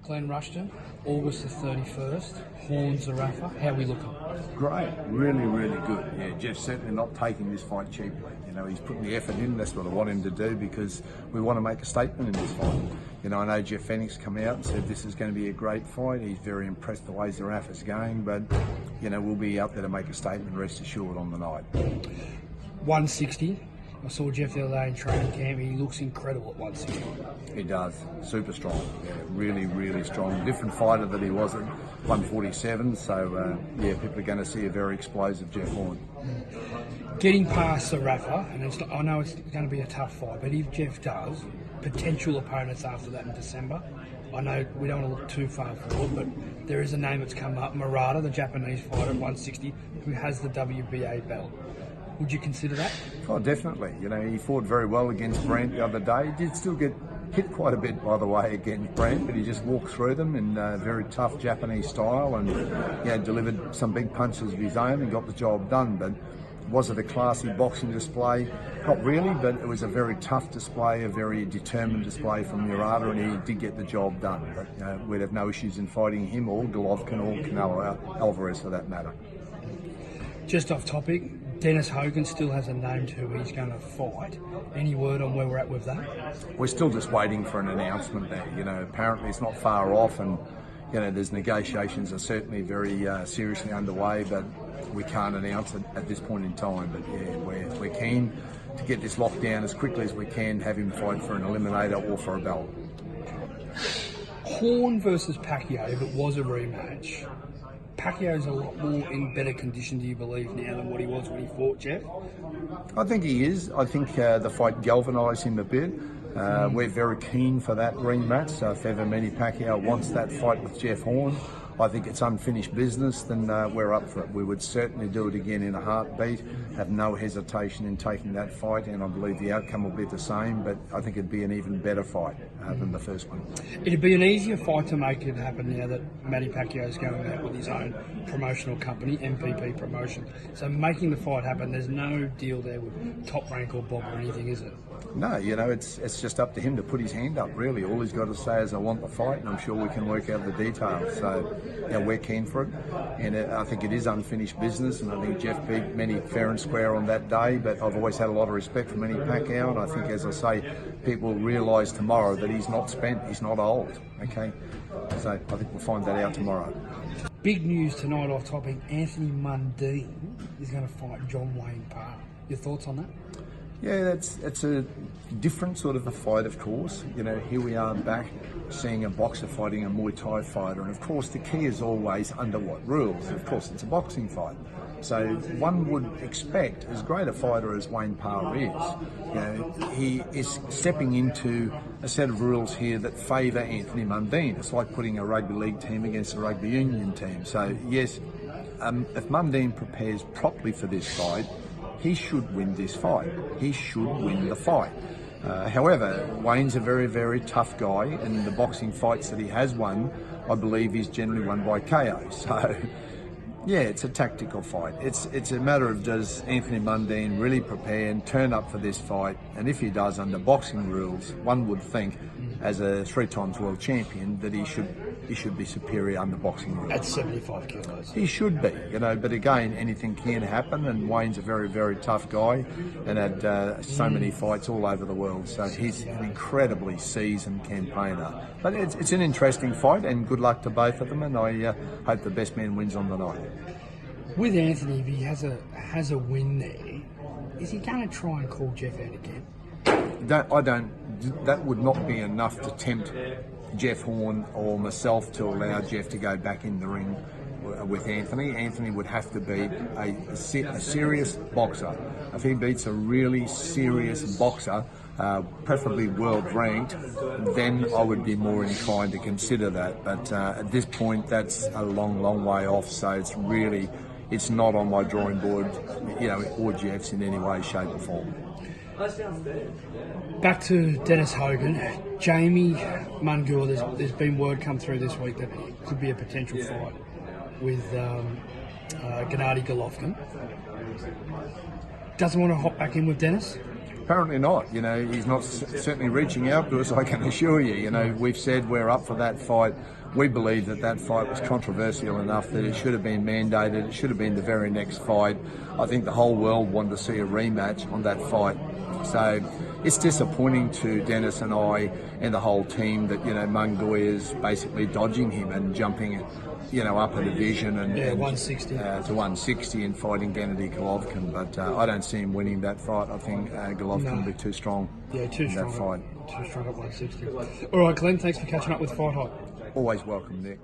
Glen Rushton, August the 31st, Horn Zerafa. How are we looking? Great, really, really good. Yeah, Jeff's certainly not taking this fight cheaply. You know, he's putting the effort in. That's what I want him to do because we want to make a statement in this fight. You know, I know Jeff Fenix come out and said this is going to be a great fight. He's very impressed the way Zerafa's going, but you know, we'll be out there to make a statement. Rest assured on the night. 160. I saw Jeff the other day in training camp. He looks incredible at 160. He does. Super strong. Yeah, really, really strong. Different fighter than he was at 147. So, yeah, people are going to see a very explosive Jeff Horn. Getting past Zerafa, and I know it's going to be a tough fight, but if Jeff does, potential opponents after that in December. I know we don't want to look too far forward, but there is a name that's come up, Murata, the Japanese fighter at 160, who has the WBA belt. Would you consider that? Oh, definitely. You know, he fought very well against Browne the other day. He did still get hit quite a bit, by the way, against Browne, but he just walked through them in a very tough Japanese style and, you know, delivered some big punches of his own and got the job done. But was it a classy boxing display? Not really, but it was a very tough display, a very determined display from Murata, and he did get the job done. But we'd have no issues in fighting him or Golovkin or Canelo Alvarez for that matter. Just off topic, Dennis Hogan still hasn't named who he's going to fight. Any word on where we're at with that? We're still just waiting for an announcement there. You know, apparently it's not far off, and you know, there's negotiations are certainly very seriously underway, but we can't announce it at this point in time. But yeah, we're keen to get this locked down as quickly as we can, have him fight for an eliminator or for a belt. Horn versus Pacquiao, if it was a rematch, Pacquiao's a lot more in better condition, do you believe, now than what he was when he fought Jeff? I think he is. I think the fight galvanised him a bit. We're very keen for that rematch, so if ever Manny Pacquiao wants that fight with Jeff Horn, I think it's unfinished business, then we're up for it. We would certainly do it again in a heartbeat, have no hesitation in taking that fight, and I believe the outcome will be the same, but I think it'd be an even better fight than the first one. It'd be an easier fight to make it happen now that Manny Pacquiao's going out with his own promotional company, MPP Promotion. So making the fight happen, there's no deal there with Top Rank or Bob or anything, is it? No, you know, it's just up to him to put his hand up, really. All he's got to say is, I want the fight, and I'm sure we can work out the details. So, yeah, we're keen for it, and I think it is unfinished business, and I think Jeff beat Manny fair and square on that day, but I've always had a lot of respect for Manny Pacquiao, and I think, as I say, people realise tomorrow that he's not spent, he's not old, okay? So I think we'll find that out tomorrow. Big news tonight off topic, Anthony Mundine is going to fight John Wayne Parr. Your thoughts on that? Yeah, it's a different sort of a fight, of course. You know, here we are back seeing a boxer fighting a Muay Thai fighter, and of course the key is always under what rules. Of course, it's a boxing fight. So one would expect, as great a fighter as Wayne Parr is, you know, he is stepping into a set of rules here that favour Anthony Mundine. It's like putting a rugby league team against a rugby union team. So yes, if Mundine prepares properly for this fight, he should win this fight. He should win the fight. However, Wayne's a very, very tough guy, and the boxing fights that he has won, I believe he's generally won by KO. So, yeah, it's a tactical fight. It's a matter of, does Anthony Mundine really prepare and turn up for this fight? And if he does, under boxing rules, one would think, as a 3 times world champion, that he should be superior under boxing rules. At 75 kilos. He should be, you know, but again, anything can happen, and Wayne's a very, very tough guy and had so many fights all over the world, so he's an incredibly seasoned campaigner. But it's an interesting fight, and good luck to both of them, and I hope the best man wins on the night. With Anthony, if he has a win there, is he going to try and call Jeff out again? That would not be enough to tempt Jeff Horn or myself to allow Jeff to go back in the ring with Anthony. Anthony would have to beat a serious boxer. If he beats a really serious boxer, preferably world ranked, then I would be more inclined to consider that. But at this point, that's a long, long way off. So it's not on my drawing board, you know, or Jeff's in any way, shape or form. Back to Dennis Hogan. Jamie Munguia, there's been word come through this week that it could be a potential fight with Gennady Golovkin. Doesn't want to hop back in with Dennis? apparently not. You know, he's not certainly reaching out to us, I can assure you. You know, we've said we're up for that fight. We believe that that fight was controversial enough that it should have been mandated. It should have been the very next fight. I think the whole world wanted to see a rematch on that fight. So it's disappointing to Dennis and I and the whole team that, you know, Mungoy is basically dodging him and jumping, you know, up a division and 160 to 160 and fighting Gennady Golovkin. But I don't see him winning that fight. I think Golovkin will be too strong. Yeah, too in strong. That fight. Too strong at 160. All right, Glenn. Thanks for catching up with FightHype. Always welcome, Nick.